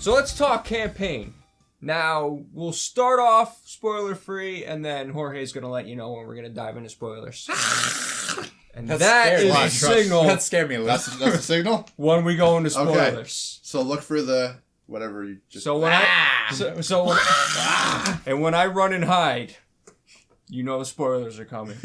So let's talk campaign. Now, we'll start off spoiler-free, and then Jorge's going to let you know when we're going to dive into spoilers. And that is the signal. That scared me a little. That's the signal? When we go into spoilers. Okay. So look for the whatever you just... So when and when I run and hide, you know the spoilers are coming.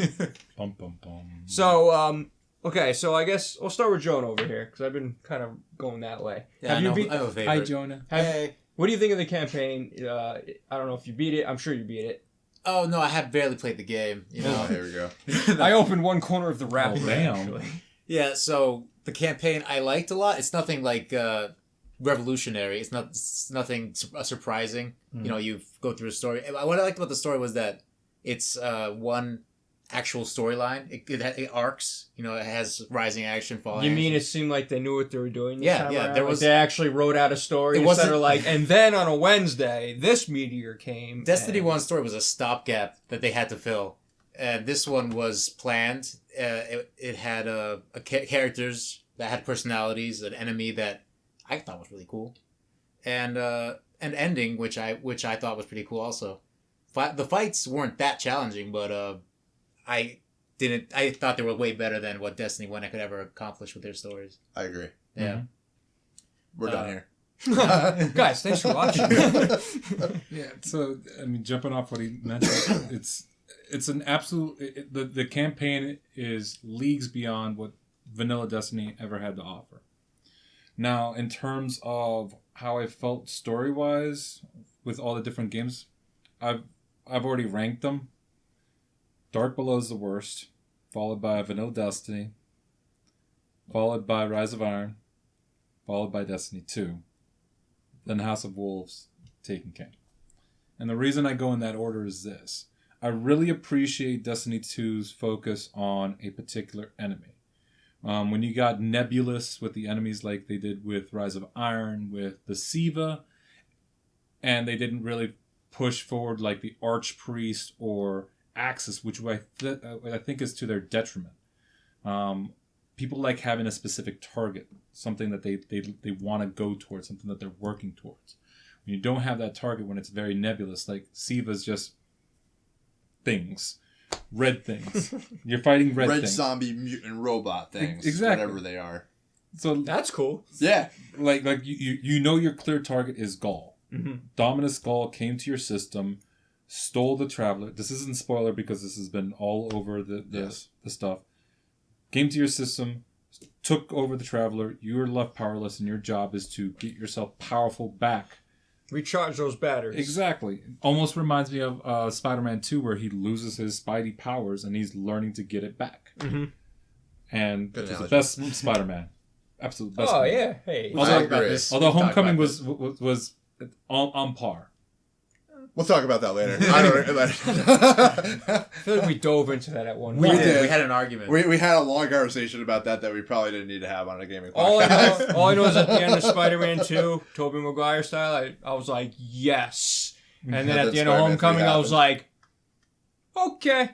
Bum, bum, bum. So, okay, so I guess I'll start with Jonah over here, because I've been kind of going that way. Yeah, I have a favorite. Hi, Jonah. Hey. What do you think of the campaign? I don't know if you beat it. I'm sure you beat it. Oh, no, I have barely played the game. You know? Oh, here we go. I opened one corner of the wrapper, damn. actually. Yeah, so the campaign I liked a lot. It's nothing like revolutionary. It's nothing surprising. You know, you go through a story. What I liked about the story was that it's one actual storyline. It arcs. You know, it has rising action, falling. You mean action. it seemed like they knew what they were doing? This time yeah. around? There like was. they actually wrote out a story It instead of wasn't like. And then on a Wednesday, this meteor came. Destiny 1 story was a stopgap that they had to fill. This one was planned. It had characters that had personalities, an enemy that I thought was really cool, and an ending which I thought was pretty cool also. The fights weren't that challenging, but I thought they were way better than what Destiny 1 could ever accomplish with their stories. I agree. Yeah. Mm-hmm. We're done here. Guys, thanks for watching. Yeah, so, I mean, jumping off what he mentioned, it's an absolute... The campaign is leagues beyond what vanilla Destiny ever had to offer. Now, in terms of how I felt story-wise with all the different games, I've already ranked them. Dark Below is the worst, followed by Vanilla Destiny, followed by Rise of Iron, followed by Destiny 2, then House of Wolves, Taken King. And the reason I go in that order is this. I really appreciate Destiny 2's focus on a particular enemy. When you got nebulous with the enemies like they did with Rise of Iron, with the Siva, and they didn't really push forward like the Archpriest or Axis, which I think is to their detriment. People like having a specific target, something that they want to go towards, something that they're working towards. When you don't have that target, when it's very nebulous, like Siva's just things. Red things. You're fighting red things. Zombie mutant robot things. Exactly. Whatever they are. So That's cool. Yeah. like you know your clear target is Gaul. Mm-hmm. Dominus Gaul came to your system, stole the Traveler. This isn't spoiler because this has been all over the stuff. Came to your system, took over the Traveler. You are left powerless, and your job is to get yourself powerful back. Recharge those batteries. Exactly. Almost reminds me of Spider-Man 2, where he loses his Spidey powers and he's learning to get it back. Mm-hmm. And Good it's the analogy. best Spider-Man. Absolute best. Oh, Spider-Man. yeah. Hey. We'll talk about this. Although We'll talk Homecoming about was on par. We'll talk about that later. I I feel like we dove into that at one We point. did. We had an argument. We had a long conversation about that we probably didn't need to have on a gaming All podcast. I know is at the end of Spider-Man 2, Tobey Maguire style, I was like, yes. And then And at then the end of Spider-Man 3 Homecoming, I was like, okay.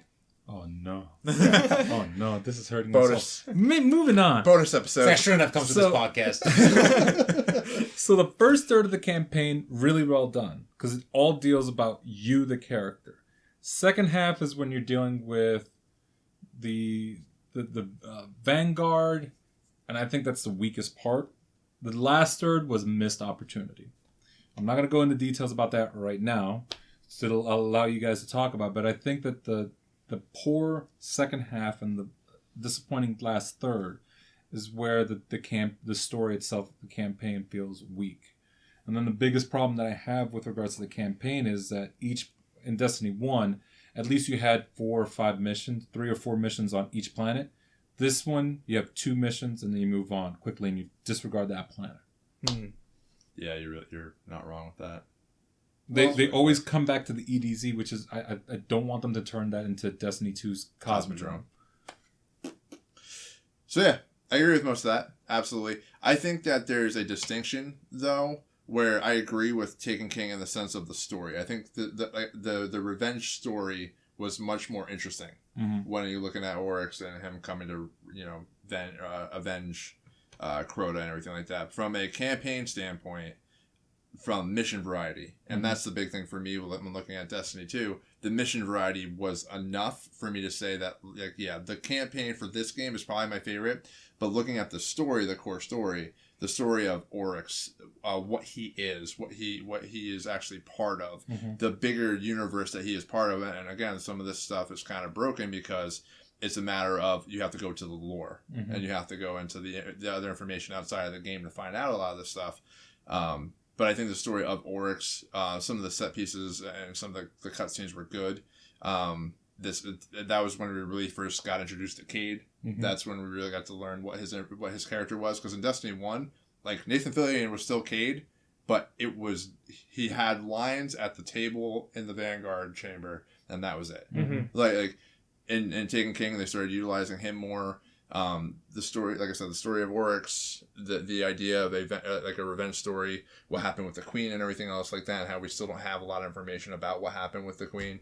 Oh no! Oh no! This is hurting Bonus. myself. Moving on. Bonus episode. Extra enough comes with this podcast. So the first third of the campaign, really well done, because it all deals about you, the character. Second half is when you're dealing with the Vanguard, and I think that's the weakest part. The last third was missed opportunity. I'm not going to go into details about that right now, so it'll allow you guys to talk about it, but I think that the poor second half and the disappointing last third is where the story itself, the campaign, feels weak. And then the biggest problem that I have with regards to the campaign is that in Destiny 1, at least you had 4 or 5 missions, 3 or 4 missions on each planet. This one, you have 2 missions and then you move on quickly and you disregard that planet. Yeah, you're not wrong with that. They always come back to the EDZ, which is I don't want them to turn that into Destiny 2's Cosmodrome. So yeah, I agree with most of that. Absolutely. I think that there's a distinction though, where I agree with Taken King in the sense of the story. I think the revenge story was much more interesting when you're looking at Oryx and him coming to avenge Crota and everything like that. From a campaign standpoint, from mission variety. And that's the big thing for me when looking at Destiny 2. The mission variety was enough for me to say that, like, yeah, the campaign for this game is probably my favorite. But looking at the story, the core story, the story of Oryx, what he is, what he is actually part of, the bigger universe that he is part of. And again, some of this stuff is kind of broken because it's a matter of you have to go to the lore and you have to go into the other information outside of the game to find out a lot of this stuff. But I think the story of Oryx, some of the set pieces and some of the cutscenes were good. That was when we really first got introduced to Cade. That's when we really got to learn what his character was. Because in Destiny 1, like, Nathan Fillion was still Cade, but he had lines at the table in the Vanguard chamber, and that was it. Like in Taken King, they started utilizing him more. The story, like I said, the story of Oryx, the idea of like a revenge story, what happened with the Queen and everything else like that, and how we still don't have a lot of information about what happened with the Queen.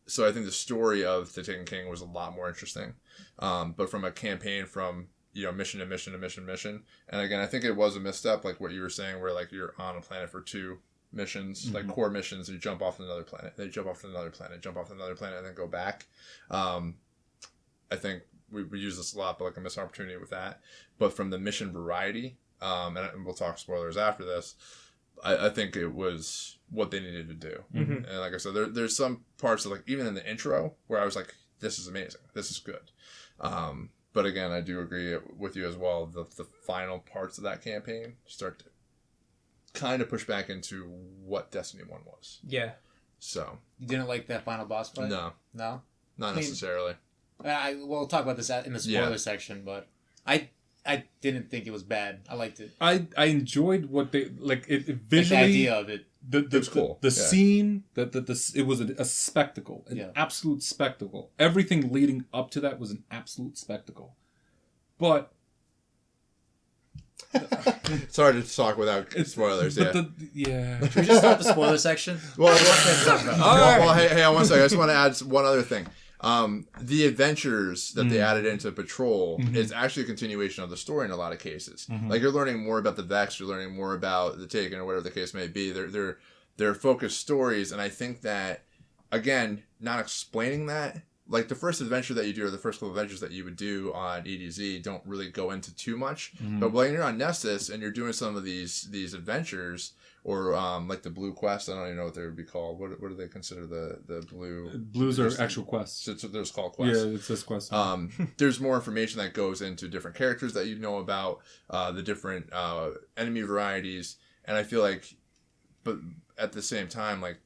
So I think the story of the Taken King was a lot more interesting. But from a campaign, from mission to mission to mission, and again, I think it was a misstep, like what you were saying, where like you're on a planet for 2 missions, like core missions, and you jump off to another planet, then you jump off to another planet, jump off to another planet, and then go back. I think we use this a lot, but like a missed opportunity with that. But from the mission variety, and we'll talk spoilers after this, I think it was what they needed to do. And like I said, there's some parts of, like, even in the intro where I was like, this is amazing, this is good. But again, I do agree with you as well. The final parts of that campaign start to kind of push back into what Destiny 1 was. Yeah. So. You didn't like that final boss fight? No. No? Not necessarily. We'll talk about this in the spoiler section, but I didn't think it was bad. I liked it. I enjoyed what they, like, it visually. Like the idea of it. It was cool. The scene, it was a spectacle, an absolute spectacle. Everything leading up to that was an absolute spectacle. But it's hard to talk without spoilers. Should we just start the spoiler section? Well, hey, one second. I just want to add one other thing. The adventures that they added into Patrol is actually a continuation of the story in a lot of cases. Like, you're learning more about the Vex, you're learning more about the Taken, or whatever the case may be. They're focused stories, and I think that, again, not explaining that, like the first adventure that you do, or the first couple of adventures that you would do on EDZ, don't really go into too much. But when you're on Nessus and you're doing some of these adventures, or like the Blue Quest, I don't even know what they would be called. What do they consider the blue? Blues are actual quests. So there's called quests. Yeah, it says quests. There's more information that goes into different characters that you know about, the different enemy varieties, and I feel like, but at the same time, like,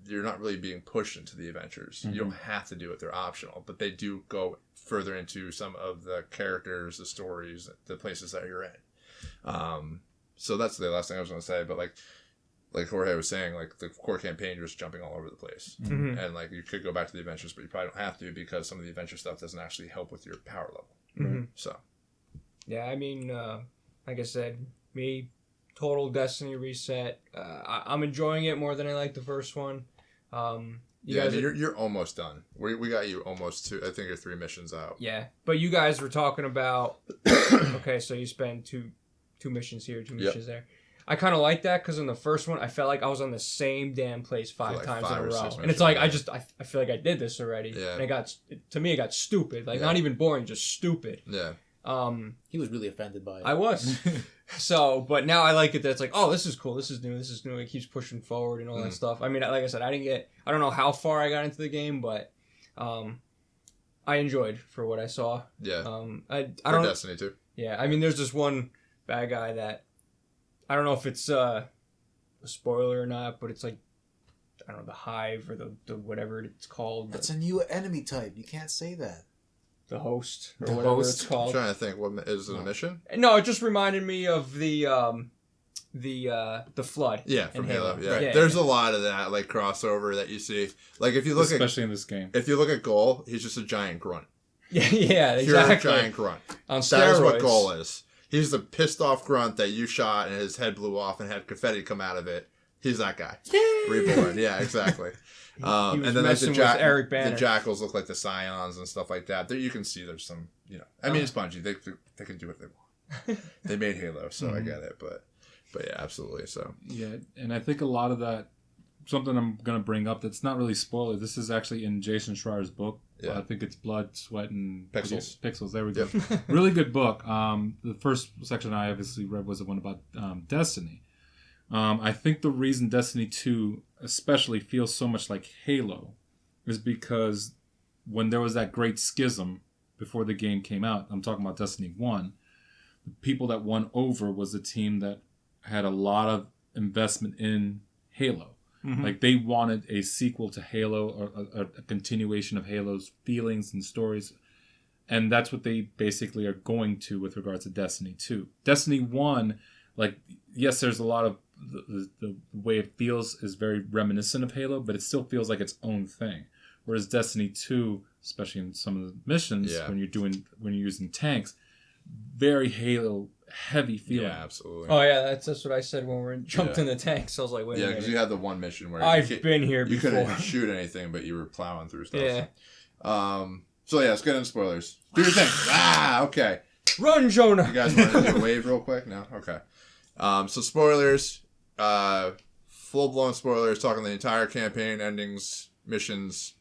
you're not really being pushed into the adventures. You don't have to do it; they're optional, but they do go further into some of the characters, the stories, the places that you're in. So that's the last thing I was going to say. But like Jorge was saying, like, the core campaign, you're just jumping all over the place, and like you could go back to the adventures, but you probably don't have to, because some of the adventure stuff doesn't actually help with your power level. So, yeah, I mean, like I said, total Destiny reset. I'm enjoying it more than I liked the first one. You're almost done. We got you almost to, I think, you're 3 missions out. Yeah, but you guys were talking about, okay, so you spend two missions here, 2 missions there. I kind of like that, because in the first one, I felt like I was on the same damn place 5 times in a row. And it's like, I feel like I did this already. Yeah. And it got stupid. Like, not even boring, just stupid. Yeah. He was really offended by it. I was. So, but now I like it that it's like, oh, this is cool, this is new. It keeps pushing forward and all that stuff. I mean, like I said, I don't know how far I got into the game, but I enjoyed for what I saw. Yeah. I don't Destiny 2. Yeah, I mean, there's this one bad guy that, I don't know if it's a spoiler or not, but it's like, I don't know, the Hive or the whatever it's called. That's a new enemy type. You can't say that. The Host or whatever it's called. I'm trying to think. What is it? A mission? No, it just reminded me of the Flood. Yeah, from Halo. Yeah. There's a lot of that, like, crossover that you see. Like, if you look especially in this game. If you look at Goal, he's just a giant grunt. Yeah, exactly. Pure giant grunt. On steroids. That is what Goal is. He's the pissed off grunt that you shot and his head blew off and had confetti come out of it. He's that guy. Reborn. Yeah, exactly. And then there's the Jackals look like the Scions and stuff like that. There you can see there's some, I mean, it's Bungie. They can do what they want. They made Halo, so I get it. But But yeah, absolutely. So yeah, and I think a lot of that, something I'm gonna bring up that's not really spoiler. This is actually in Jason Schreier's book. Yeah. I think it's Blood, Sweat, and Pixels. Pixels. There we go. Yep. Really good book. The first section I obviously read was the one about Destiny. I think the reason Destiny 2 especially feels so much like Halo is because when there was that great schism before the game came out, I'm talking about Destiny 1, the people that won over was the team that had a lot of investment in Halo. Mm-hmm. Like they wanted a sequel to Halo or a continuation of Halo's feelings and stories. And that's what they basically are going to with regards to Destiny 2. Destiny 1, like, yes, there's a lot of the way it feels is very reminiscent of Halo, but it still feels like its own thing. Whereas Destiny 2, especially in some of the missions, when you're using tanks, very Halo heavy feeling. Yeah, absolutely. Oh yeah, that's what I said when we jumped in the tanks. I was like, wait a minute. Yeah, because you had the one mission where I've been here you before. couldn't shoot anything, but you were plowing through stuff. Yeah. So yeah, let's get into spoilers. Do your thing. Okay. Run, Jonah. You guys want to do a wave real quick? No? Okay. So spoilers. Full-blown spoilers, talking the entire campaign, endings, missions,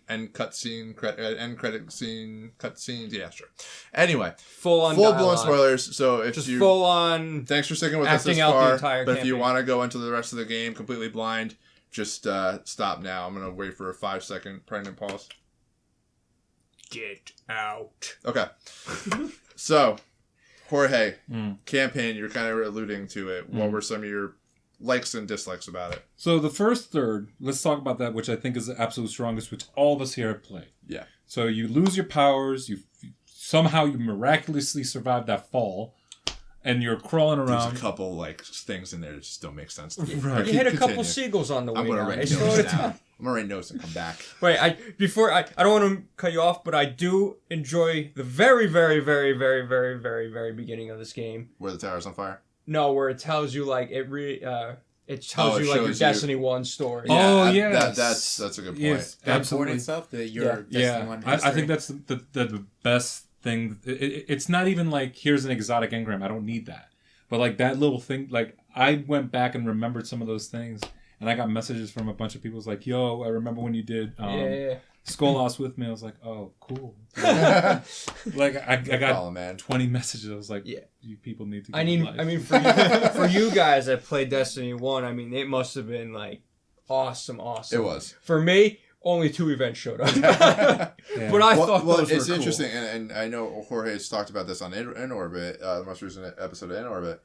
end cutscene, end credit scene, cutscenes. Yeah, sure. Anyway, full-blown spoilers. So if just you full-on, thanks for sticking with us this far. But if you want to go into the rest of the game completely blind, just stop now. I'm gonna wait for a 5-second pregnant pause. Get out. Okay. So, Jorge, campaign. You're kind of alluding to it. What were some of your likes and dislikes about it? So the first third, let's talk about that, which I think is the absolute strongest, which all of us here have played. Yeah. So you lose your powers, you miraculously survive that fall, and you're crawling around. There's a couple like things in there that just don't make sense to me. Right. You hit a couple seagulls on the way. I'm gonna write notes down. I'm gonna write notes and come back. Wait, I don't want to cut you off, but I do enjoy the very, very, very, very, very, very, very beginning of this game. Where the tower's on fire? No, where it tells you like it tells you like your Destiny 1 story. Yeah, yeah, that's a good point. Yes, absolutely. Stuff that your Destiny 1 history. I think that's the best thing. It's not even like here's an exotic engram. I don't need that. But like that little thing, like I went back and remembered some of those things, and I got messages from a bunch of people. It's like, yo, I remember when you did Skolas with me. I was like, oh, cool. Like I got 20 messages. I was like, you people need to. I mean, for you guys that played Destiny 1, I mean, it must have been like awesome. It was. For me, only 2 events showed up. But I thought those were it's cool. interesting, and I know Jorge's talked about this on In Orbit, the most recent episode of In Orbit.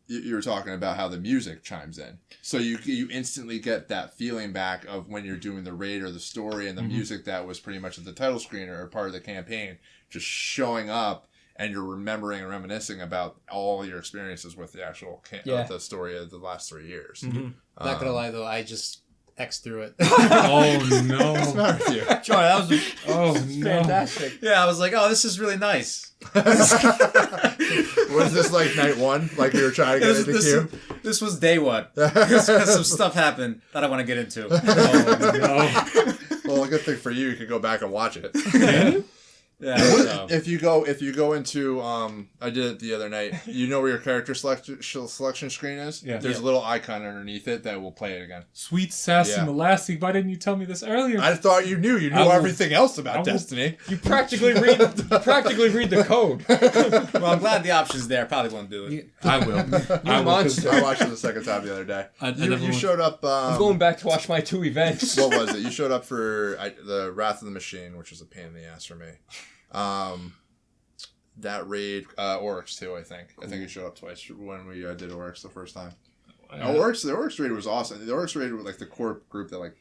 You were talking about how the music chimes in, so you instantly get that feeling back of when you're doing the raid or the story, and the music that was pretty much at the title screen or part of the campaign just showing up, and you're remembering and reminiscing about all your experiences with the actual the story of the last 3 years. Mm-hmm. Not gonna lie though, I just X through it. Oh no! What's the matter with you? John, that was fantastic. Yeah, I was like, oh, this is really nice. Was this like night one? Like you were trying to get into queue? This was day one. Because some stuff happened that I want to get into. Oh no! Well, a good thing for you could go back and watch it. Yeah. So. If you go into I did it the other night. You know where your character selection screen is? Yeah. There's a little icon underneath it that will play it again. Sweet sassy Molassie, why didn't you tell me this earlier? I thought you knew. You knew everything else about Destiny. You practically read the code. Well, I'm glad the option's there. Probably won't do it. I will. I watched it the second time the other day. You showed up. I'm going back to watch my 2 events. What was it? You showed up for the Wrath of the Machine, which was a pain in the ass for me. That raid, Oryx too. I think you showed up twice when we did Oryx the first time. The Oryx raid was awesome. The Oryx raid was like the core group that like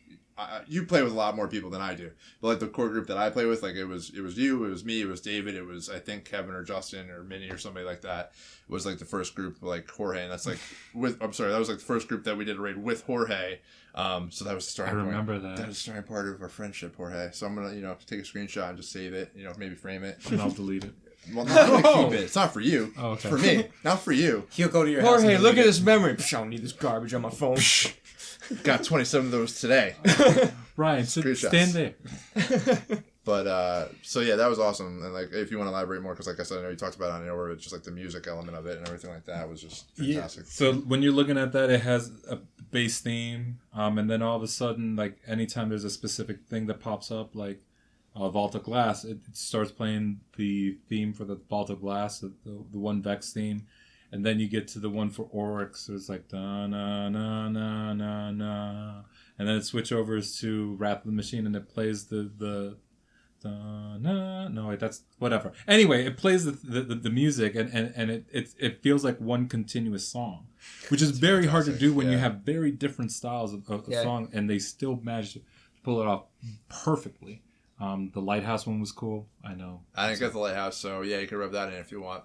you play with a lot more people than I do, but like the core group that I play with, like it was you, it was me, it was David, it was I think Kevin or Justin or Minnie or somebody like that. It was like the first group like Jorge, and that's like that was like the first group that we did a raid with Jorge. So that was the starting point. I remember that. That was the starting part of our friendship, Jorge. So I'm gonna take a screenshot and just save it. Maybe frame it. And I'll delete it. Well, not I'm gonna keep it. It's not for you. Oh, okay. It's for me, not for you. He'll go to your house. Jorge, look at this memory. I don't need this garbage on my phone. Got 27 of those today. Ryan, stand there. But so yeah, that was awesome. And like, if you want to elaborate more, because like I said, I know you talked about it on Over, just like the music element of it and everything like that was just fantastic. Yeah. So when you're looking at that, it has a bass theme, and then all of a sudden, like anytime there's a specific thing that pops up, like Vault of Glass, it starts playing the theme for the Vault of Glass, the one Vex theme, and then you get to the one for Oryx. So it's like da na na na na na, and then it switches over to Wrath of the Machine, and it plays the no wait, that's whatever. Anyway, it plays the music and it feels like one continuous song, which is very fantastic. Hard to do when you have very different styles of song, and they still manage to pull it off perfectly. The Lighthouse one was cool. I know. I didn't get the Lighthouse, so yeah, you can rub that in if you want.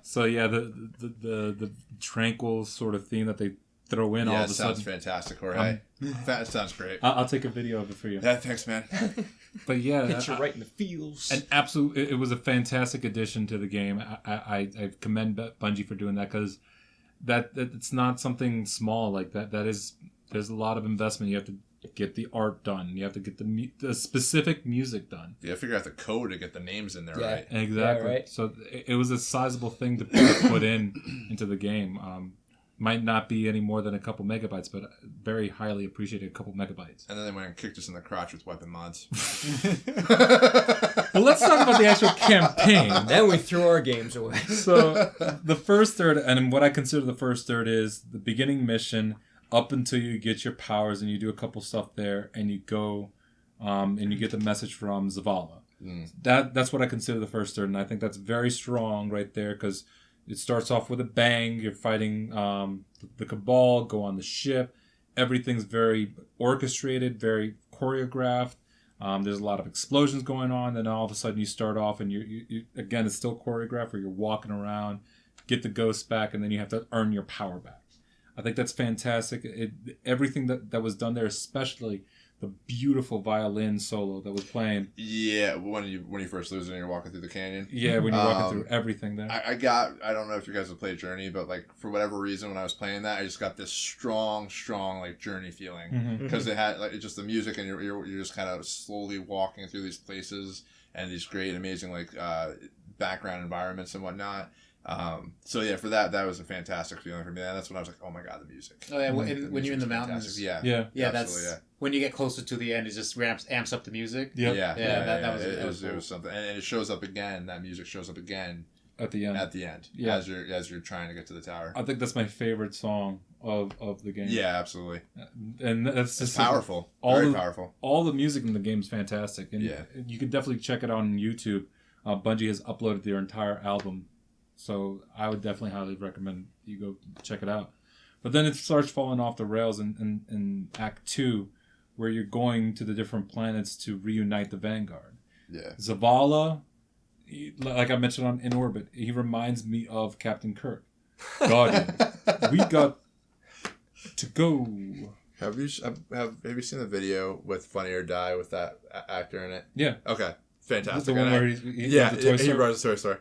So yeah, the tranquil sort of theme that they throw in all of a sudden. Yeah, sounds fantastic, Jorge. That sounds great. I'll take a video of it for you. Yeah, thanks, man. But yeah, hit you right in the feels. An absolute. It was a fantastic addition to the game. I commend Bungie for doing that, because that it's not something small like that. There's a lot of investment. You have to get the art done. You have to get the specific music done. You figure out the code to get the names in there, right? Exactly. Yeah, right. So it was a sizable thing to put into the game. Might not be any more than a couple megabytes, but very highly appreciated a couple megabytes. And then they went and kicked us in the crotch with weapon mods. Well, let's talk about the actual campaign. Then we threw our games away. So the first third, and what I consider the first third, is the beginning mission up until you get your powers and you do a couple stuff there, and you go and you get the message from Zavala. That's what I consider the first third, and I think that's very strong right there, because it starts off with a bang. You're fighting the Cabal, go on the ship. Everything's very orchestrated, very choreographed. There's a lot of explosions going on. Then all of a sudden you start off and you again, it's still choreographed, where you're walking around, get the ghosts back, and then you have to earn your power back. I think that's fantastic. Everything that was done there, especially the beautiful violin solo that was playing. Yeah, when you first lose it and you're walking through the canyon. Yeah, when you're walking through everything there. I don't know if you guys have played Journey, but like for whatever reason when I was playing that, I just got this strong like Journey feeling, because it had like just the music, and you're just kind of slowly walking through these places and these great, amazing like background environments and whatnot. So yeah, for that was a fantastic feeling for me. And that's when I was like, oh my god, the music. Oh yeah, when you're in the mountains. Yeah, that's when you get closer to the end, it just amps up the music. Yeah. That was it was something, and it shows up again. That music shows up again at the end. Yeah, as you're trying to get to the tower. I think that's my favorite song of the game. Yeah, absolutely. And that's just powerful. Very powerful. All the music in the game is fantastic, and you can definitely check it out on YouTube. Bungie has uploaded their entire album. So I would definitely highly recommend you go check it out. But then it starts falling off the rails in Act 2, where you're going to the different planets to reunite the Vanguard. Yeah. Zavala, like I mentioned in Orbit, he reminds me of Captain Kirk. Guardian, we got to go. Have you seen the video with Funny or Die with that actor in it? Yeah. Okay. Fantastic. The one where he brought the toy store.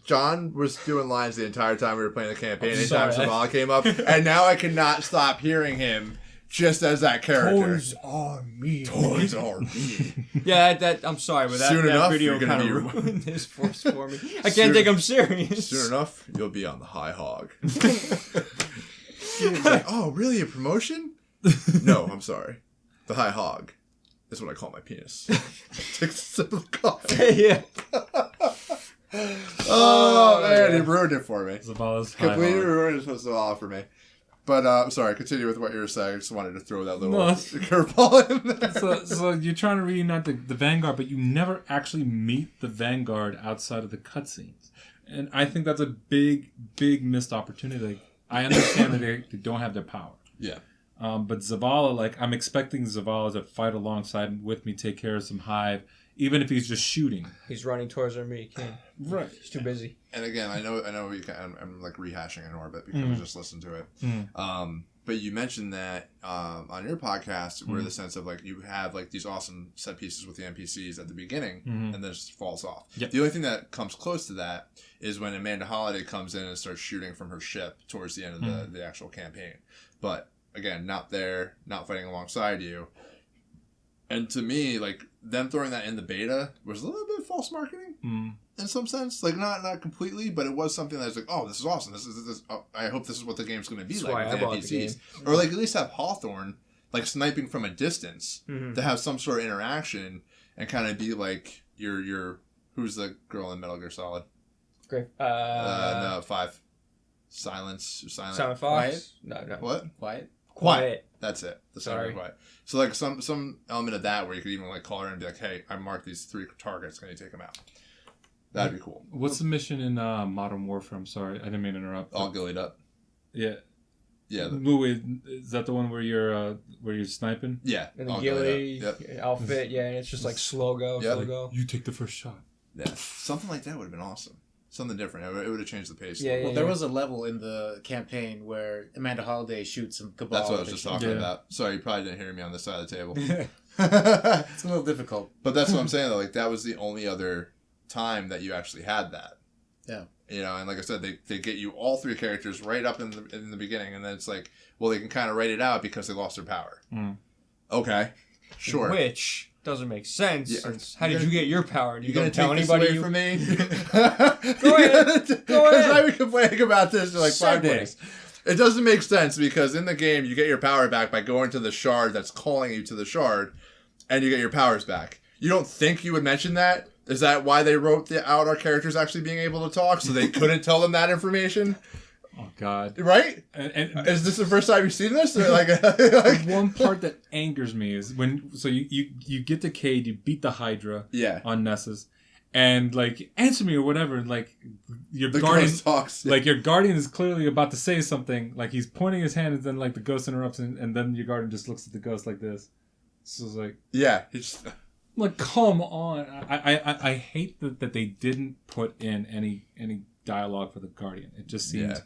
John was doing lines the entire time we were playing the campaign. Anytime Zavala came up, and now I cannot stop hearing him just as that character. Toys are me. Toys are me. Yeah, I'm sorry, but that video kind of ruined his force for me. I can't take him serious. Soon enough, you'll be on the High Hog. Like, oh, really? A promotion? No, I'm sorry. The High Hog is what I call my penis. Takes a sip of coffee. Yeah. Oh man, he ruined it for me. Zavala's completely ruined Zavala for me. But I'm sorry, continue with what you were saying. I just wanted to throw that little curveball in there. So you're trying to reunite the Vanguard, but you never actually meet the Vanguard outside of the cutscenes. And I think that's a big missed opportunity. Like, I understand that they don't have their power. Yeah. But Zavala, like, I'm expecting Zavala to fight alongside with me, take care of some hive, even if he's just shooting. He's running towards me. He can't. Right. He's too busy. And again, I know. I'm like rehashing an Orbit because I just listened to it. But you mentioned that on your podcast, where the sense of like you have like these awesome set pieces with the NPCs at the beginning, and then it just falls off. Yep. The only thing that comes close to that is when Amanda Holiday comes in and starts shooting from her ship towards the end of the actual campaign. But again, not there, not fighting alongside you. And to me, like them throwing that in the beta was a little bit false marketing in some sense. Like not completely, but it was something that was like, oh, this is awesome. This I hope this is what the game's going to be. That's like. Why I bought the game. Or like at least have Hawthorne like sniping from a distance to have some sort of interaction and kind of be like your who's the girl in Metal Gear Solid? Great. No, 5. Silence or Silent. Silent Fox? Quiet? No. What? Quiet. That's it. The Sorry. Quiet. So like some element of that where you could even like call her and be like, hey, I marked these 3 targets. Can you take them out? That'd be cool. What's the mission in Modern Warfare? I'm sorry, I didn't mean to interrupt. All gillied up. Yeah. Yeah. Is that the one where you're sniping? Yeah. And the ghillie outfit, yeah, and it's just like slow go. You take the first shot. Yeah. Something like that would have been awesome. Something different. It would have changed the pace. Yeah, there was a level in the campaign where Amanda Holiday shoots some Cabal. That's what I was just talking about. Sorry, you probably didn't hear me on this side of the table. It's a little difficult. But that's what I'm saying, though. Like, that was the only other time that you actually had that. Yeah. You know, and like I said, they get you all 3 characters right up in the beginning, and then it's like, well, they can kind of write it out because they lost their power. Okay. Sure. Which doesn't make sense. Yeah. Since how did you get your power? You gonna tell anybody from me? Go ahead. Because I've been complaining about this for like 5 days. It doesn't make sense because in the game you get your power back by going to the shard that's calling you to the shard, and you get your powers back. You don't think you would mention that? Is that why they wrote out our characters actually being able to talk so they couldn't tell them that information? Oh God! Right? And is this the first time you've seen this? Or like one part that angers me is when you get to Cade, you beat the Hydra on Nessus, and like answer me or whatever. And like your guardian talks, like your guardian is clearly about to say something. Like he's pointing his hand, and then like the ghost interrupts, and then your guardian just looks at the ghost like this. So it's like he's like, come on! I hate that they didn't put in any dialogue for the guardian. It just seemed. Yeah.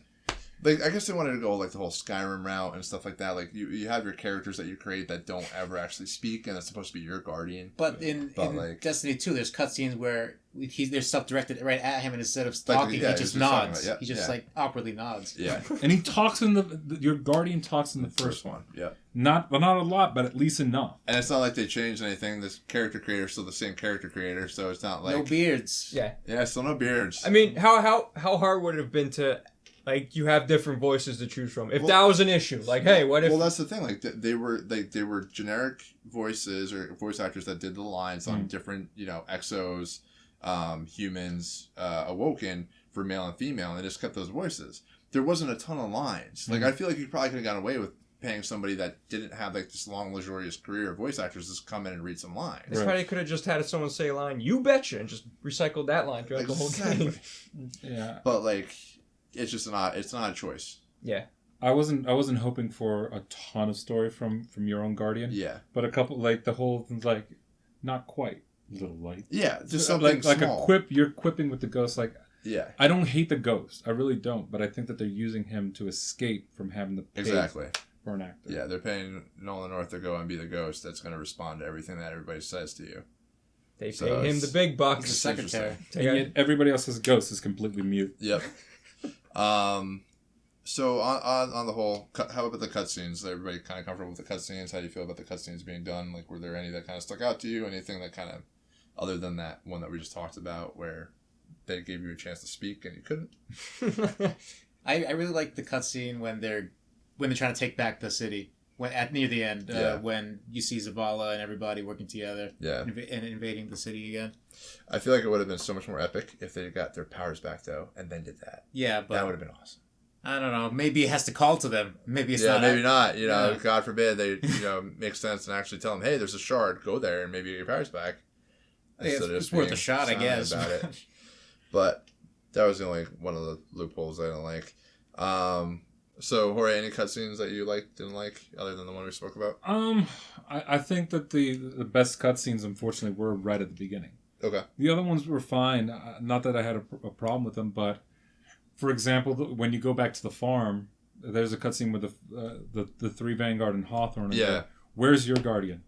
Like, I guess they wanted to go like the whole Skyrim route and stuff like that. Like you have your characters that you create that don't ever actually speak, and it's supposed to be your guardian. But in like, Destiny 2, there's cutscenes where there's stuff directed right at him, and instead of talking, he just nods. He just like awkwardly nods. Yeah, and he talks in your guardian talks in the first one. Yeah, not a lot, but at least enough. And it's not like they changed anything. This character creator is still the same character creator, so it's not like no beards. Yeah, still no beards. I mean, how hard would it have been to? Like, you have different voices to choose from. If that was an issue, like, hey, what if... Well, that's the thing. Like, they were generic voices or voice actors that did the lines on different, exos, humans, awoken for male and female, and they just kept those voices. There wasn't a ton of lines. Like, I feel like you probably could have gotten away with paying somebody that didn't have, like, this long, luxurious career of voice actors just come in and read some lines. They probably could have just had someone say a line, you betcha, and just recycled that line throughout the whole game. Yeah. But, like... It's just not a choice. Yeah. I wasn't hoping for a ton of story from your own guardian. Yeah. But a couple, like the whole thing's like not quite little light. Yeah, just something like small. a quip. You're quipping with the ghost. Like I don't hate the ghost. I really don't. But I think that they're using him to escape from having to pay for an actor. Yeah, they're paying Nolan North to go and be the ghost that's going to respond to everything that everybody says to you. They pay him the big bucks. He's the secretary. And yet everybody else's ghost is completely mute. Yep. So on the whole, how about the cutscenes? Is everybody kind of comfortable with the cutscenes? How do you feel about the cutscenes being done? Like, were there any that kind of stuck out to you? Anything that kind of, other than that one that we just talked about, where they gave you a chance to speak and you couldn't? I really like the cutscene when they're trying to take back the city. Near the end, when you see Zavala and everybody working together, and invading the city again. I feel like it would have been so much more epic if they got their powers back though, and then did that. Yeah, but that would have been awesome. I don't know. Maybe it has to call to them. Maybe it's not. Maybe not. God forbid they make sense and actually tell them, hey, there's a shard, go there and maybe get your powers back. It's worth a shot, I guess. About it. But that was the only one of the loopholes I didn't like. So, Jorge, any cutscenes that you didn't like, other than the one we spoke about? I think that the best cutscenes, unfortunately, were right at the beginning. Okay. The other ones were fine. Not that I had a problem with them, but for example, when you go back to the farm, there's a cutscene with the 3 Vanguard and Hawthorne. And where's your guardian?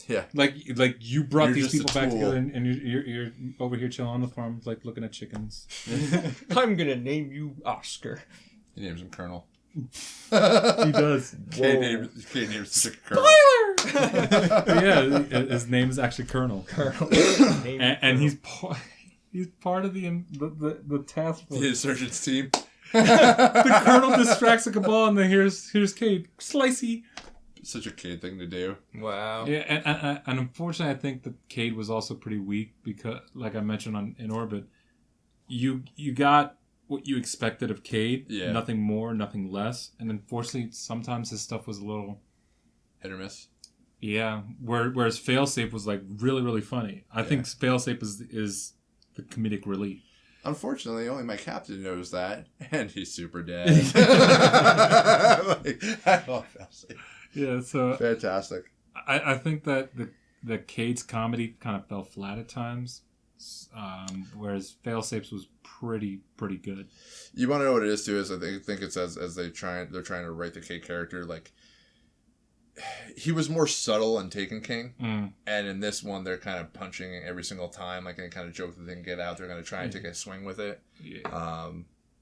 Yeah. Like you brought these people back together, and you're over here chilling on the farm, like looking at chickens. I'm gonna name you Oscar. He names him Colonel. He does. Kate names the chicken Colonel. Spoiler! Yeah, his name is actually Colonel. And he's part of the task force. The insurgents team. The Colonel distracts the Cabal, and then here's Cade. Slicey. Such a Cade thing to do. Wow. Yeah, and unfortunately, I think that Cade was also pretty weak because, like I mentioned in Orbit, you got what you expected of Cade. Yeah. Nothing more, nothing less. And unfortunately, sometimes his stuff was a little hit or miss. Yeah, whereas Failsafe was like really, really funny. I think Failsafe is the comedic relief. Unfortunately, only my captain knows that, and he's super dead. I love Failsafe. Yeah, so fantastic. I think that the Cade's comedy kind of fell flat at times, whereas Failsafe's was pretty good. You want to know what it is too? Is I think it's as they're trying to write the Cade character, like he was more subtle in Taken King, and in this one they're kind of punching every single time, like any kind of joke that they can get out. They're going to try and take a swing with it. Yeah.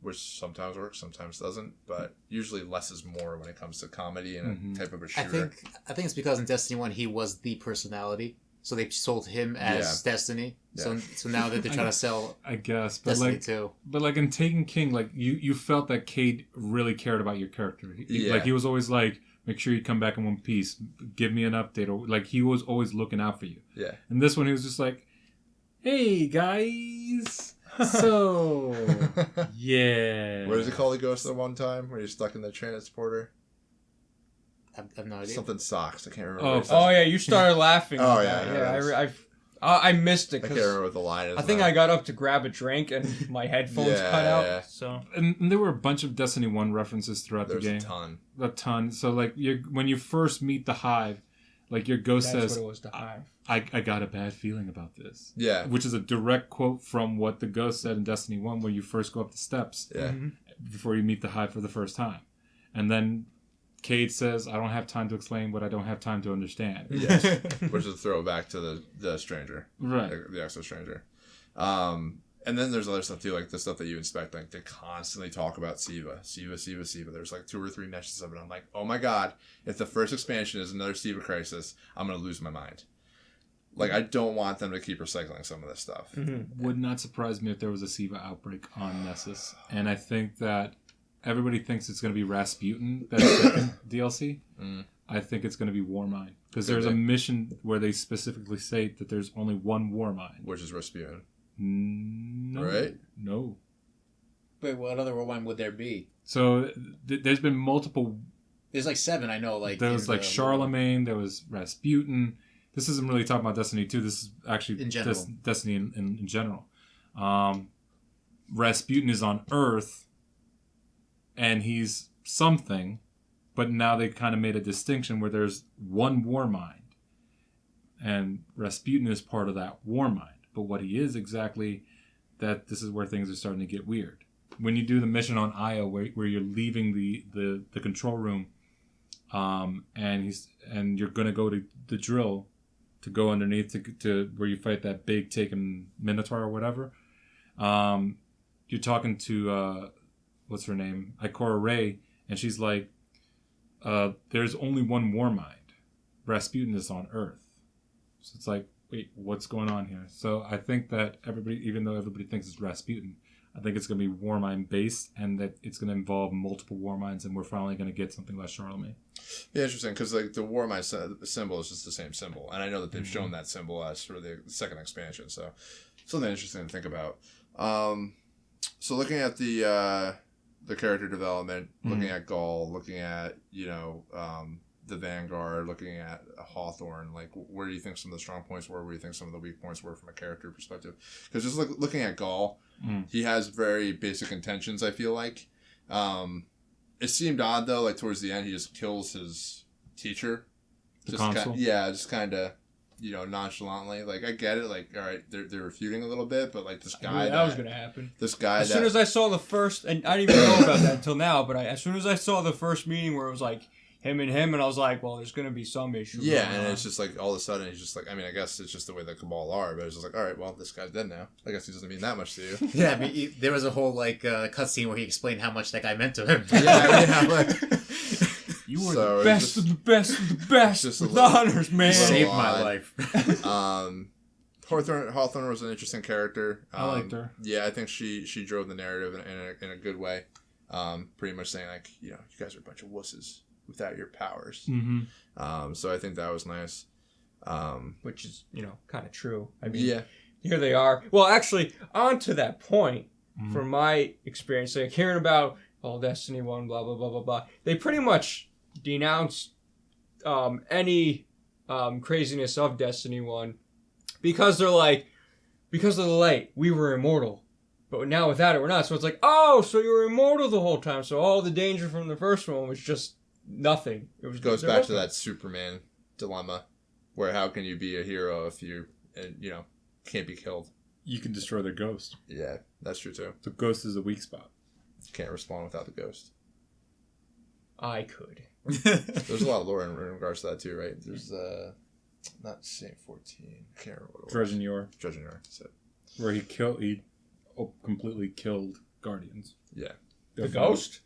Which sometimes works, sometimes doesn't, but usually less is more when it comes to comedy and a type of a shooter. I think it's because in Destiny 1 he was the personality, so they sold him as Destiny. Yeah. So now that they're trying to sell, I guess, but Destiny 2. But like in Taken King, like you felt that Cade really cared about your character. Like he was always like, make sure you come back in one piece, give me an update, or like he was always looking out for you. Yeah. And this one he was just like, hey guys. So, yeah. What does he call the ghost the one time where he's stuck in the transporter? I have no idea. Something socks. I can't remember. Oh yeah, you started laughing. Oh yeah. I missed it. I can't remember what the line is. I think I got up to grab a drink and my headphones cut out. Yeah. So and there were a bunch of Destiny 1 references throughout the game. A ton. So like when you first meet the Hive, like your ghost says, what it was, the Hive. I got a bad feeling about this. Yeah. Which is a direct quote from what the ghost said in Destiny 1 where you first go up the steps. Yeah. Before you meet the Hive for the first time. And then Cade says, I don't have time to explain what I don't have time to understand. Yes. Which is a throwback to the stranger. Right. The exo stranger. And then there's other stuff too, like the stuff that you inspect, like they constantly talk about Siva. There's like 2 or 3 mentions of it. I'm like, oh my god, if the first expansion is another Siva crisis, I'm gonna lose my mind. Like I don't want them to keep recycling some of this stuff. Would not surprise me if there was a Siva outbreak on Nessus. And I think that everybody thinks it's going to be Rasputin, that second DLC. I think it's going to be Warmind. Because there's a mission where they specifically say that there's only one Warmind. Which is Rasputin. No. Right? No. Wait, what other Warmind would there be? So there's been multiple... There's like 7, I know. Like there was like Charlemagne, there was Rasputin. This isn't really talking about Destiny 2. This is actually in general. Destiny in general. Rasputin is on Earth, and he's something, but now they kind of made a distinction where there's one Warmind, and Rasputin is part of that Warmind. But what he is exactly, that this is where things are starting to get weird. When you do the mission on Io, where you're leaving the control room, and you're gonna go to the drill to go underneath to where you fight that big taken Minotaur or whatever. You're talking to what's her name, Ikora Ray, and she's like, there's only one Warmind. Rasputin is on Earth. So it's like, wait, what's going on here? So I think that everybody, even though everybody thinks it's Rasputin, I think it's going to be Warmind based, and that it's going to involve multiple Warminds, and we're finally going to get something like Charlemagne. Yeah, interesting, because like the Warmind symbol is just the same symbol, and I know that they've shown that symbol as for the second expansion, so something interesting to think about. So looking at the character development, looking at Gaul, looking at the Vanguard, looking at Hawthorne, like where do you think some of the strong points were? Where do you think some of the weak points were from a character perspective? Because just looking at Gaul, he has very basic intentions, I feel like. It seemed odd though, like towards the end he just kills his teacher. The consul? Just kind of, nonchalantly. Like I get it, like all right, they're refuting a little bit, but like this guy that was gonna happen. This guy as soon as I saw the first, and I didn't even know about that until now, but as soon as I saw the first meeting where it was like him, and I was like, well, there's going to be some issue. Yeah, and it's just like all of a sudden he's just like, I mean, I guess it's just the way the Cabal are, but it's just like, all right, well, this guy's dead now. I guess he doesn't mean that much to you. Yeah, I mean, there was a whole like cutscene where he explained how much that guy meant to him. You were So the best of the best of the best just with a little- honors, man. Saved odd. my life. Hawthorne was an interesting character. I liked her. Yeah, I think she drove the narrative in a good way. Pretty much saying like, you guys are a bunch of wusses without your powers. Mm-hmm. So I think that was nice. Which is, kind of true. I mean, Yeah. here they are. Well, actually, on to that point, from my experience, like hearing about Destiny 1, blah, blah, blah, blah, blah, they pretty much denounced any craziness of Destiny 1 because they're like, because of the light, we were immortal. But now without it, we're not. So it's like, oh, so you were immortal the whole time. So all the danger from the first one was just nothing. It goes back to that Superman dilemma, where how can you be a hero if you can't be killed? You can destroy their ghost. Yeah, that's true too. The ghost is a weak spot. Can't respond without the ghost. I could. There's a lot of lore in regards to that too, right? There's not Saint 14. I can't remember what it was. Dredgen Yor. Where he completely killed Guardians. Yeah. The ghost?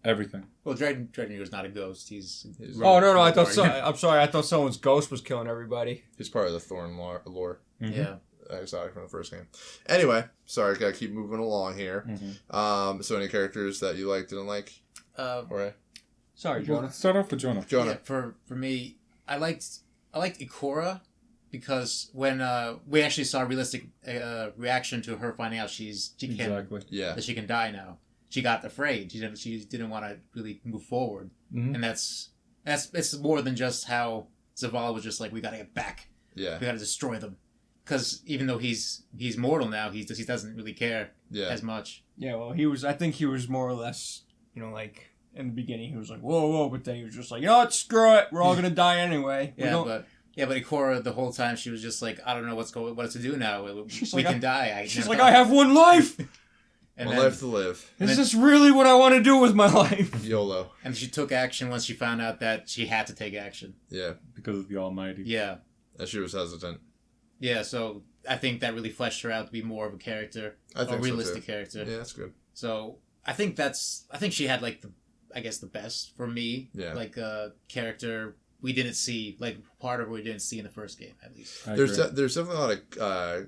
Everything. Well, Dredgen Yor's not a ghost. He's Oh, no, I thought I'm sorry, I thought someone's ghost was killing everybody. He's part of the Thorn lore. Mm-hmm. Yeah. Exotic from the first game. Anyway, sorry, gotta keep moving along here. Mm-hmm. So any characters that you didn't like? Jorge? Sorry, Well, Jonah. start off with Jonah. Yeah, for me, I liked Ikora because when we actually saw a realistic reaction to her finding out Yeah. that she can die now. She got afraid. She didn't want to really move forward, and that's it's more than just how Zavala was just like, we gotta get back. Yeah. We gotta destroy them, because even though he's mortal now, he doesn't really care as much. Yeah, well, I think he was more or less, like, in the beginning, he was like, whoa, but then he was just like, screw it, we're all gonna die anyway. But Ikora, the whole time, she was just like, I don't know what to do now. We can die. She's like, I have one life! And One life to live. Is this really what I want to do with my life? YOLO. And she took action once she found out that she had to take action. Yeah. Because of the Almighty. Yeah. And she was hesitant. Yeah, so I think that really fleshed her out to be more of a character. A realistic character. Yeah, that's good. So I think she had the best for me. Yeah. Like a character we didn't see, like part of what we didn't see in the first game, at least. There's definitely a lot of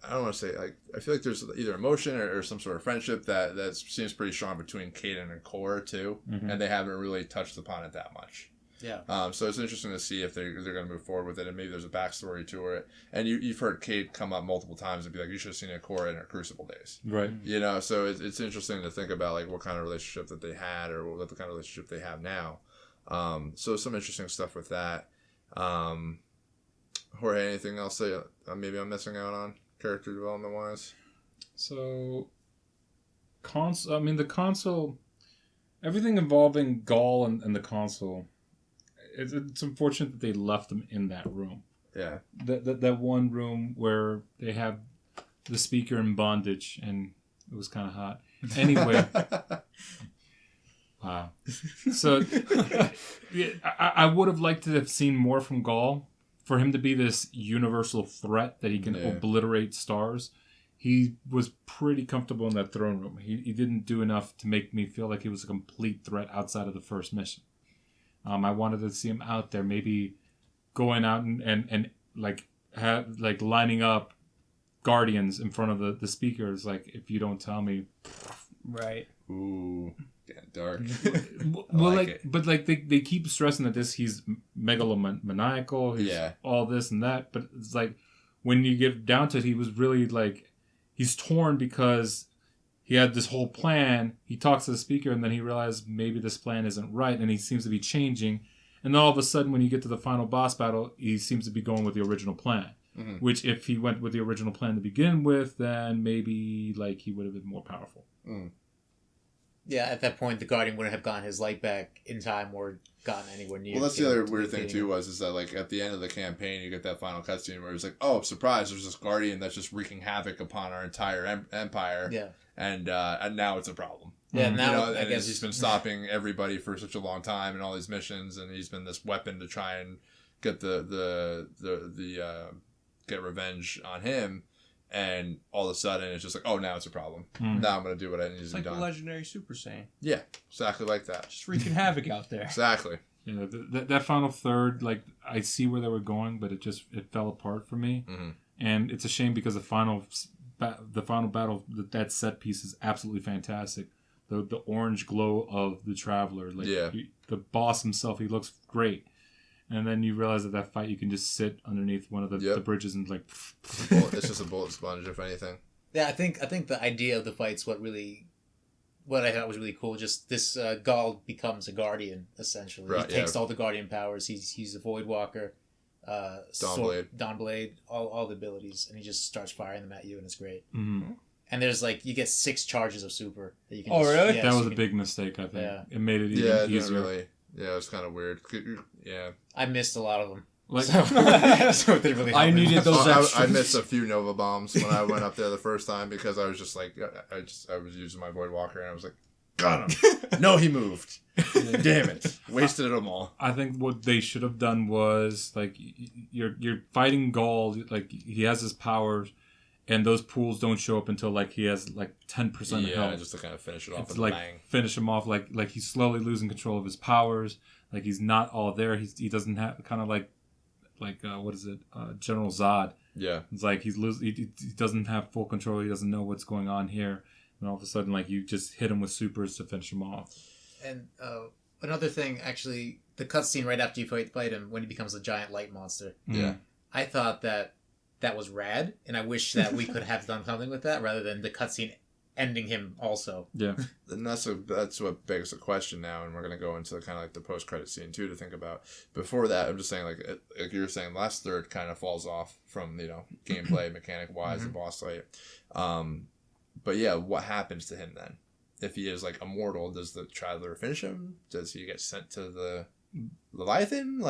I don't want to say I feel like there's either emotion or some sort of friendship that seems pretty strong between Kaden and Cora too, and they haven't really touched upon it that much. Yeah. So it's interesting to see if they're going to move forward with it, and maybe there's a backstory to it. And you've heard Kate come up multiple times and be like, you should have seen a Cora in her Crucible days, right? So it's interesting to think about what kind of relationship that they had or what the kind of relationship they have now. So some interesting stuff with that. Jorge, anything else that maybe I'm missing out on character development wise? So, the console, everything involving Gaul and the console, it's unfortunate that they left them in that room. Yeah. That one room where they have the speaker in bondage, and it was kind of hot. Anyway. Wow. So, I would have liked to have seen more from Gaul. For him to be this universal threat that he can obliterate stars, he was pretty comfortable in that throne room. He didn't do enough to make me feel like he was a complete threat outside of the first mission. I wanted to see him out there, maybe going out and lining up guardians in front of the speakers. Like, if you don't tell me, right? Ooh. Getting dark. They keep stressing that he's megalomaniacal, he's all this and that, but it's like when you get down to it, he was really he's torn because he had this whole plan. He talks to the speaker and then he realized maybe this plan isn't right, and he seems to be changing, and then all of a sudden when you get to the final boss battle, he seems to be going with the original plan. Which if he went with the original plan to begin with, then maybe he would have been more powerful. Yeah, at that point, the Guardian wouldn't have gotten his light back in time or gotten anywhere near. Well, that's the other weird thing, too, is that, at the end of the campaign, you get that final cutscene where it's like, oh, surprise, there's this Guardian that's just wreaking havoc upon our entire empire. Yeah. And now it's a problem. Yeah, now I guess he's been stopping everybody for such a long time in all these missions, and he's been this weapon to try and get get revenge on him. and all of a sudden it's just like, oh, now it's a problem. Now I'm gonna do what I need to be done. It's like the legendary Super Saiyan. Yeah, exactly like that. Just wreaking havoc out there. Exactly. Yeah, that final third, like I see where they were going, but it fell apart for me, and it's a shame because the final battle, that set piece is absolutely fantastic. The orange glow of the Traveler, like the boss himself, he looks great. And then you realize that fight, you can just sit underneath one of the bridges and like... It's just a bullet sponge, if anything. Yeah, I think the idea of the fight's what I thought was really cool. Just this Gaul becomes a Guardian, essentially. Right, he takes all the Guardian powers. He's a Void Walker, Dawnblade, all the abilities, and he just starts firing them at you, and it's great. Mm-hmm. And there's you get 6 charges of super that you can. Really? Yeah, that was a big mistake, I think. Yeah. It made it even easier. Yeah, it was kind of weird. Yeah. I missed a lot of them. So it didn't really help. I needed those extras. I missed a few Nova Bombs when I went up there the first time because I was just like, I was using my Void Walker and I was like, got him. No, he moved. Damn it. Wasted them all. I think what they should have done was, you're fighting Gaul, he has his powers, and those pools don't show up until he has 10% health. Yeah, just to kind of finish it off with a bang. Finish him off like he's slowly losing control of his powers. He's not all there. He doesn't have kind of what is it? General Zod. Yeah. It's he doesn't have full control. He doesn't know what's going on here. And all of a sudden, you just hit him with supers to finish him off. And another thing, actually, the cutscene right after you fight him when he becomes a giant light monster. Yeah. I thought that was rad, and I wish that we could have done something with that rather than the cutscene ending him also. Yeah. And that's what begs the question now, and we're going to go into kind of the post-credit scene too to think about. Before that, I'm just saying, like you were saying, last third kind of falls off from, gameplay, mechanic-wise, the boss fight. But yeah, what happens to him then? If he is, immortal, does the Traveler finish him? Does he get sent to the Leviathan?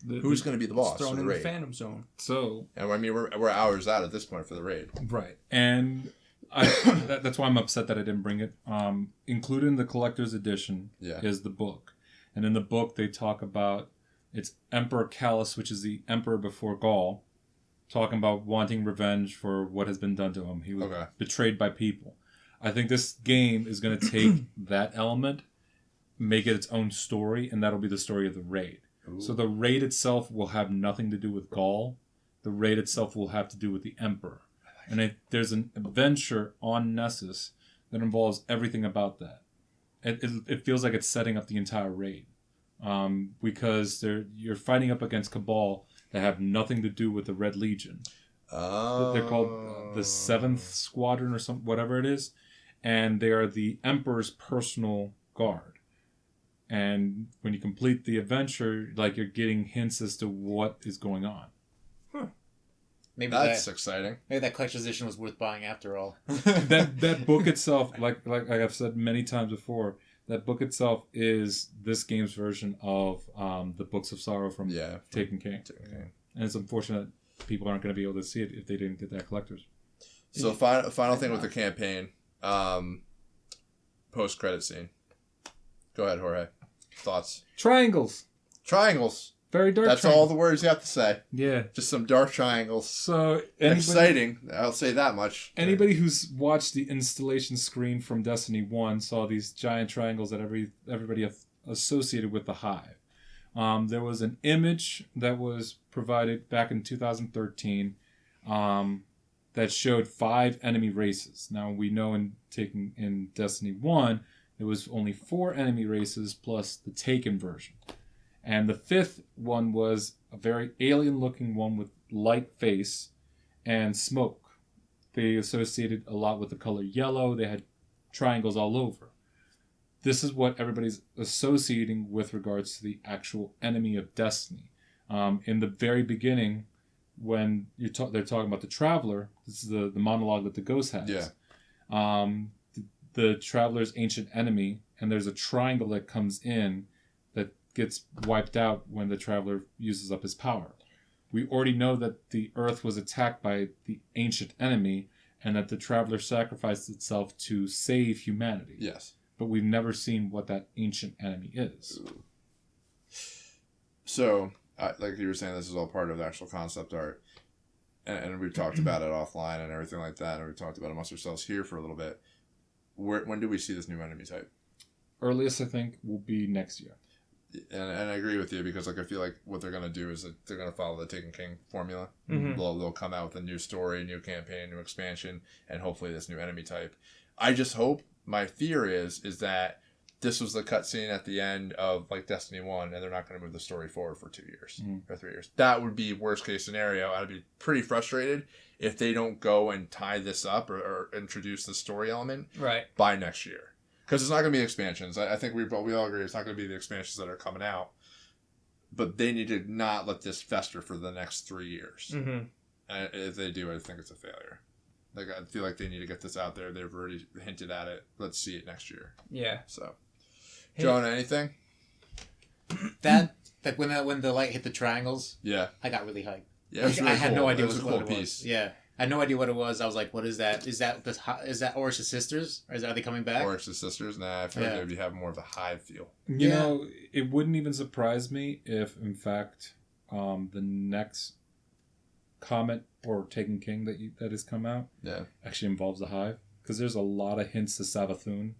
Who's going to be the boss? Thrown for the in raid? the Phantom Zone. So, and I mean, we're hours out at this point for the raid, right? And that's why I'm upset that I didn't bring it. Included in the collector's edition is the book, and in the book they talk about it's Emperor Callus, which is the emperor before Gaul, talking about wanting revenge for what has been done to him. He was betrayed by people. I think this game is going to take that element, make it its own story, and that'll be the story of the raid. Ooh. So the raid itself will have nothing to do with Gaul. The raid itself will have to do with the Emperor. And there's an adventure on Nessus that involves everything about that. It feels like it's setting up the entire raid. Because you're fighting up against Cabal that have nothing to do with the Red Legion. Oh. They're called the 7th Squadron or whatever it is. And they are the Emperor's personal guard. And when you complete the adventure, you're getting hints as to what is going on. Huh. Maybe that's exciting. Maybe that collector's edition was worth buying after all. that book itself, like I've said many times before, that book itself is this game's version of the Books of Sorrow from Taken King. And it's unfortunate people aren't going to be able to see it if they didn't get that collector's. So final thing with the campaign, post-credit scene. Go ahead, Jorge. Thoughts? Triangles. Very dark. That's all the words you have to say. Yeah. Just some dark triangles. So exciting. I'll say that much. Anybody who's watched the installation screen from Destiny 1 saw these giant triangles that everybody associated with the Hive. There was an image that was provided back in 2013 that showed 5 enemy races. Now we know in Destiny 1 there was only 4 enemy races plus the Taken version. And the 5th one was a very alien-looking one with light face and smoke. They associated a lot with the color yellow. They had triangles all over. This is what everybody's associating with regards to the actual enemy of Destiny. In the very beginning, when they're talking about the Traveler, this is the monologue that the Ghost has. Yeah. The Traveler's ancient enemy, and there's a triangle that comes in that gets wiped out when the Traveler uses up his power. We already know that the Earth was attacked by the ancient enemy and that the Traveler sacrificed itself to save humanity. Yes. But we've never seen what that ancient enemy is. So, like you were saying, this is all part of the actual concept art. and we've talked about it offline and everything like that, and we've talked about it amongst ourselves here for a little bit. When do we see this new enemy type? Earliest, I think, will be next year. And I agree with you, because like I feel like what they're gonna do is that they're gonna follow the Taken King formula. Mm-hmm. They'll come out with a new story, new campaign, new expansion, and hopefully this new enemy type. I just hope, my fear is that this was the cutscene at the end of like Destiny 1, and they're not going to move the story forward for 2 years or 3 years. That would be worst case scenario. I'd be pretty frustrated if they don't go and tie this up or introduce the story element by next year. Because it's not going to be expansions. I think we all agree it's not going to be the expansions that are coming out. But they need to not let this fester for the next 3 years. Mm-hmm. And if they do, I think it's a failure. Like, I feel like they need to get this out there. They've already hinted at it. Let's see it next year. Yeah. So, Jonah, anything? That when the light hit the triangles. Yeah. I got really hyped. Yeah, it was really I had cool. no idea it was what a cool it piece. was. Yeah. I had no idea what it was. I was like, "What is that? Is that Oryx's sisters? Or are they coming back?" Oryx's sisters? Nah, I feel like they'd have more of a hive feel. You know, it wouldn't even surprise me if, in fact, the next Comet or Taken King that has come out actually involves the hive, because there's a lot of hints to Savathun,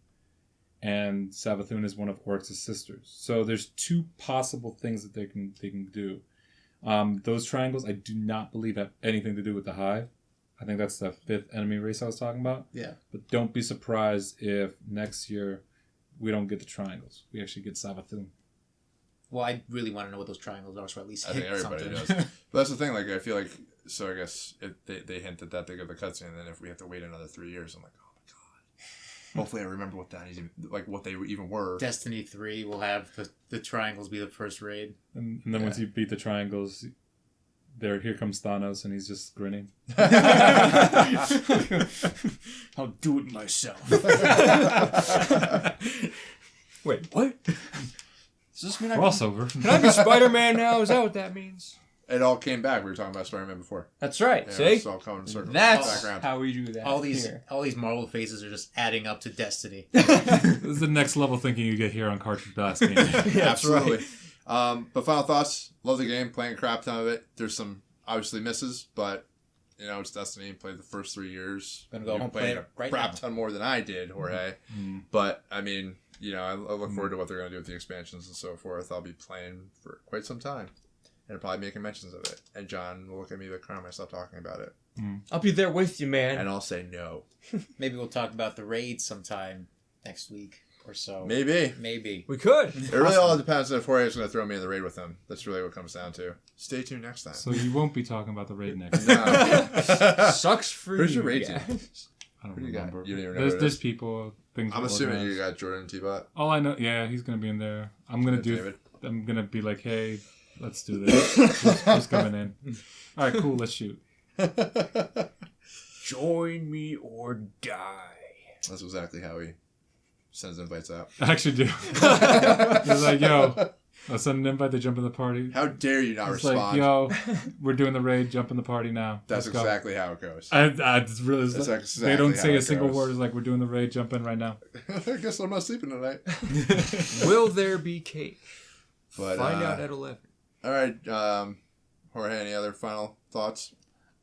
and Savathun is one of Oryx's sisters. So there's 2 possible things that they can do. Those triangles, I do not believe have anything to do with the hive. I think that's the 5th enemy race I was talking about. Yeah. But don't be surprised if next year we don't get the triangles. We actually get Savathun. Well, I really want to know what those triangles are, so at least I think everybody something. does. But that's the thing. Like, I feel like, so I guess if they hinted that they give the cutscene, and then if we have to wait another 3 years, I'm like, oh my god. Hopefully, I remember what that is, like what they even were. Destiny 3 will have the triangles be the first raid, and then once you beat the triangles, here comes Thanos, and he's just grinning. I'll do it myself. Wait, what? Does this mean crossover? Can I be Spider-Man now? Is that what that means? It all came back. We were talking about Spider-Man before. That's right. Yeah, See, it's all coming in circles. That's how we do that. All these Marvel faces are just adding up to Destiny. This is the next level thinking you get here on Cartridge Blast Gamers. Yeah, absolutely. Right. But final thoughts. Love the game. Playing a crap ton of it. There's some obviously misses, but it's Destiny. Played the first 3 years. Gonna go home play it right crap now. ton more than I did, Jorge. Mm-hmm. But I mean, I look forward to what they're going to do with the expansions and so forth. I'll be playing for quite some time. And probably making mentions of it. And John will look at me like, "Cry, I stop talking about it." I'll be there with you, man. And I'll say no. Maybe we'll talk about the raid sometime next week or so. Maybe. We could. It really all depends on if Jorge is going to throw me in the raid with him. That's really what it comes down to. Stay tuned next time. So you won't be talking about the raid next No. Sucks for Where's you. your raid team? I don't remember. You don't even know there's people. Things. I'm assuming you got Jordan T-Bot. All I know, he's going to be in there. I'm going to be like, hey, let's do this. Who's coming in? All right, cool. Let's shoot. Join me or die. That's exactly how he sends invites out. I actually do. He's like, yo, I'll send an invite to jump in the party. How dare you not It's respond? like, yo, we're doing the raid. Jump in the party now. That's Let's exactly how it goes. It's really. That's exactly they don't how say it a single goes. word. It's like, we're doing the raid. Jump in right now. I guess I'm not sleeping tonight. Will there be cake? But, Find out at 11. All right, Jorge, any other final thoughts?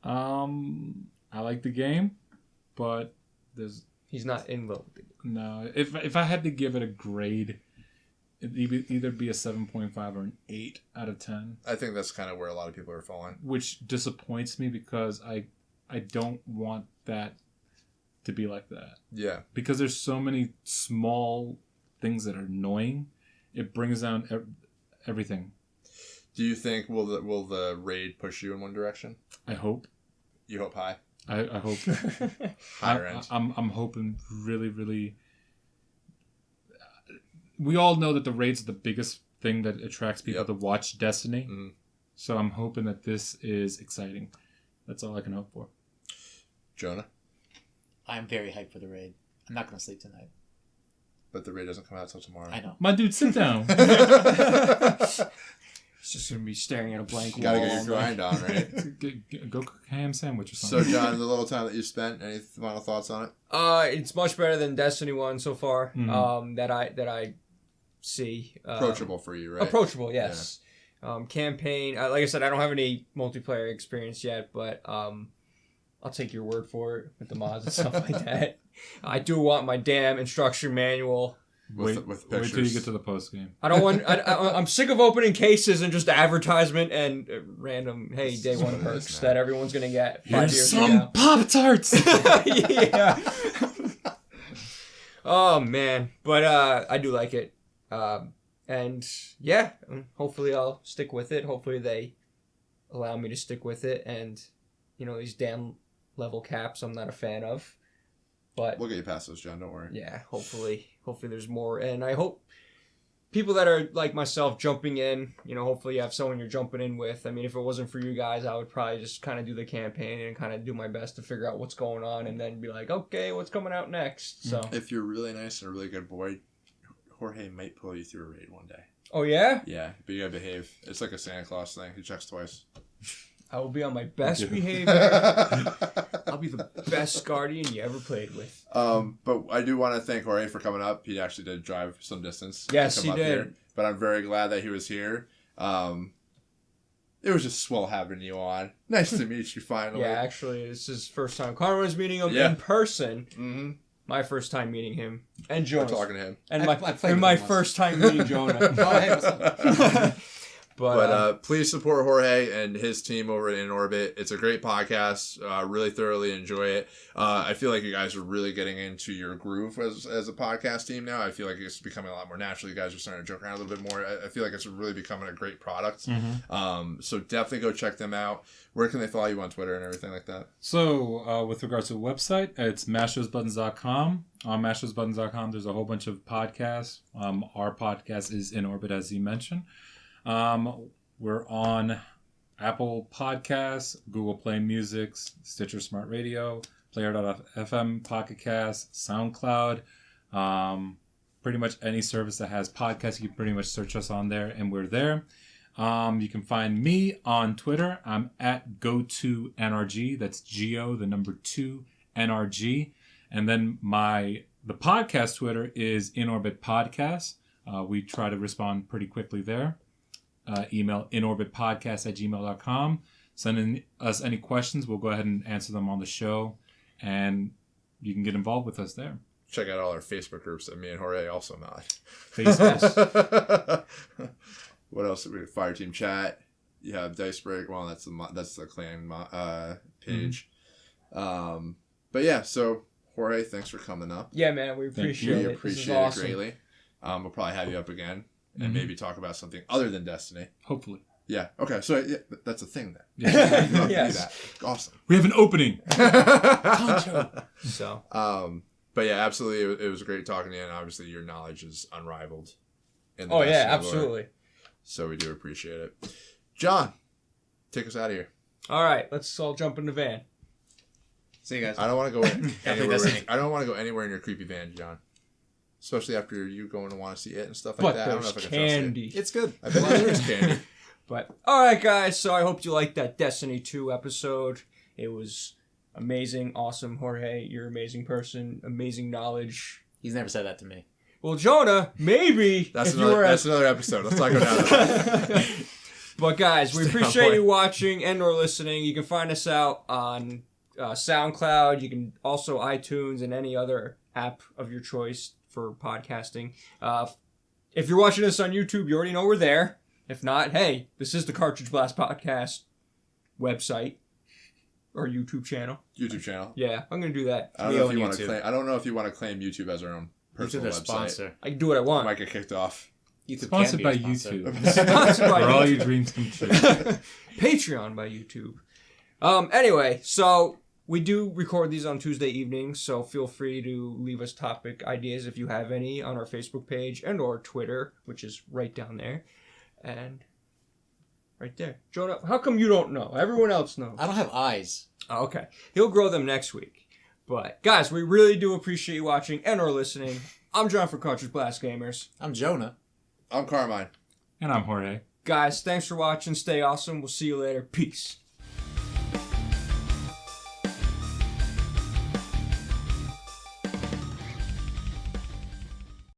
I like the game, but he's not in love with it. No. If I had to give it a grade, it'd either be a 7.5 or an 8 out of 10. I think that's kind of where a lot of people are falling. Which disappoints me because I don't want that to be like that. Yeah. Because there's so many small things that are annoying. It brings down everything. Do you think will the raid push you in one direction? I hope. You hope high? I hope. Higher end. I'm hoping really, really... We all know that the raid's the biggest thing that attracts people to watch Destiny. Mm-hmm. So I'm hoping that this is exciting. That's all I can hope for. Jonah? I'm very hyped for the raid. I'm not going to sleep tonight. But the raid doesn't come out till tomorrow. I know. My dude, sit down. It's just going to be staring at a blank wall. Gotta get your grind on, right? Go cook a ham sandwich or something. So, John, the little time that you spent, any final thoughts on it? It's much better than Destiny 1 so far. Mm-hmm. That I see. Approachable for you, right? Approachable, yes. Campaign, like I said, I don't have any multiplayer experience yet, but I'll take your word for it with the mods and stuff like that. I do want my damn instruction manual. With Wait pictures. till you get to the post game. I don't want. I'm sick of opening cases and just advertisement and random. Hey, day one perks that everyone's gonna get 5 years from now. Here's some Pop-Tarts. Yeah. Oh man, but I do like it, and yeah, hopefully I'll stick with it. Hopefully they allow me to stick with it, and these damn level caps I'm not a fan of. But we'll get you past those, John. Don't worry. Yeah, hopefully there's more, and I hope people that are like myself jumping in, hopefully you have someone you're jumping in with. I mean, if it wasn't for you guys, I would probably just kind of do the campaign and kind of do my best to figure out what's going on, and then be like, okay, what's coming out next? So if you're really nice and a really good boy, Jorge might pull you through a raid one day. Oh yeah? Yeah, but you gotta behave. It's like a Santa Claus thing. He checks twice. I will be on my best behavior. I'll be the best guardian you ever played with. But I do want to thank Jorge for coming up. He actually did drive some distance. Yes, to he come did. up here, but I'm very glad that he was here. It was just swell having you on. Nice to meet you finally. Yeah, actually, this is first time Carmen's meeting him Yeah. in person. Mm-hmm. My first time meeting him. And Jonah. We're talking to him. And I played with my him once. first time meeting Jonah. Oh, hey, what's up? But please support Jorge and his team over at In Orbit. It's a great podcast. Really thoroughly enjoy it. I feel like you guys are really getting into your groove as a podcast team now. I feel like it's becoming a lot more natural. You guys are starting to joke around a little bit more. I feel like it's really becoming a great product. Mm-hmm. So definitely go check them out. Where can they follow you on Twitter and everything like that? So, with regards to the website, it's mashthosebuttons.com. On mashthosebuttons.com, there's a whole bunch of podcasts. Our podcast is In Orbit, as you mentioned. We're on Apple Podcasts, Google Play Music, Stitcher Smart Radio, Player.fm, Pocket Cast, SoundCloud. Pretty much any service that has podcasts, you can pretty much search us on there, and we're there. You can find me on Twitter. I'm at go2nrg. That's GO, the number 2, NRG. And then the podcast Twitter is In Orbit Podcast. We try to respond pretty quickly there. Email inorbitpodcast@gmail.com. Send in us any questions. We'll go ahead and answer them on the show. And you can get involved with us there. Check out all our Facebook groups that me and Jorge also mod. Facebook. What else? We have Fire Team Chat. You have Dice Break. Well, that's the clan page. Mm-hmm. But yeah, so Jorge, thanks for coming up. Yeah, man, we appreciate it. We appreciate it awesome. greatly. We'll probably have you up again and maybe talk about something other than Destiny. Hopefully. Yeah. Okay. So yeah, that's a thing then. Yeah. Yes. Awesome. We have an opening. So. But yeah, absolutely. It was great talking to you, and obviously your knowledge is unrivaled. In the Oh yeah, Destiny lore. absolutely. So we do appreciate it. John, take us out of here. All right, let's all jump in the van. See you guys. I don't want to go anywhere. Destiny. I don't want to go anywhere in your creepy van, John. Especially after you going to want to see it and stuff like But that. I don't know there's if I can candy. It's good. trust it. I bet there is candy. But all right, guys. So I hope you liked that Destiny 2 episode. It was amazing, awesome. Jorge, you're an amazing person, amazing knowledge. He's never said that to me. Well, Jonah, maybe That's if you were that's another episode. Let's not go down that. But guys, we Stay on appreciate point. you watching and or listening. You can find us out on SoundCloud. You can also iTunes and any other app of your choice for podcasting. If you're watching this on YouTube, you already know we're there. If not, hey, this is the Cartridge Blast Podcast website or YouTube channel. YouTube channel. Yeah, I'm gonna do that. I don't We know if own you want to YouTube. claim. I don't know if you want to claim YouTube as our own YouTube personal is a website. sponsor. I can do what I I want. might get kicked off. YouTube Sponsored can be by a sponsor. YouTube. Sponsored by For all YouTube. your dreams come true. Patreon by YouTube. Anyway, so we do record these on Tuesday evenings, so feel free to leave us topic ideas if you have any on our Facebook page and or Twitter, which is right down there. And right there. Jonah, how come you don't know? Everyone else knows. I don't have eyes. Oh, okay. He'll grow them next week. But guys, we really do appreciate you watching and or listening. I'm John for Cartridge Blast Gamers. I'm Jonah. I'm Carmine. And I'm Jorge. Guys, thanks for watching. Stay awesome. We'll see you later. Peace.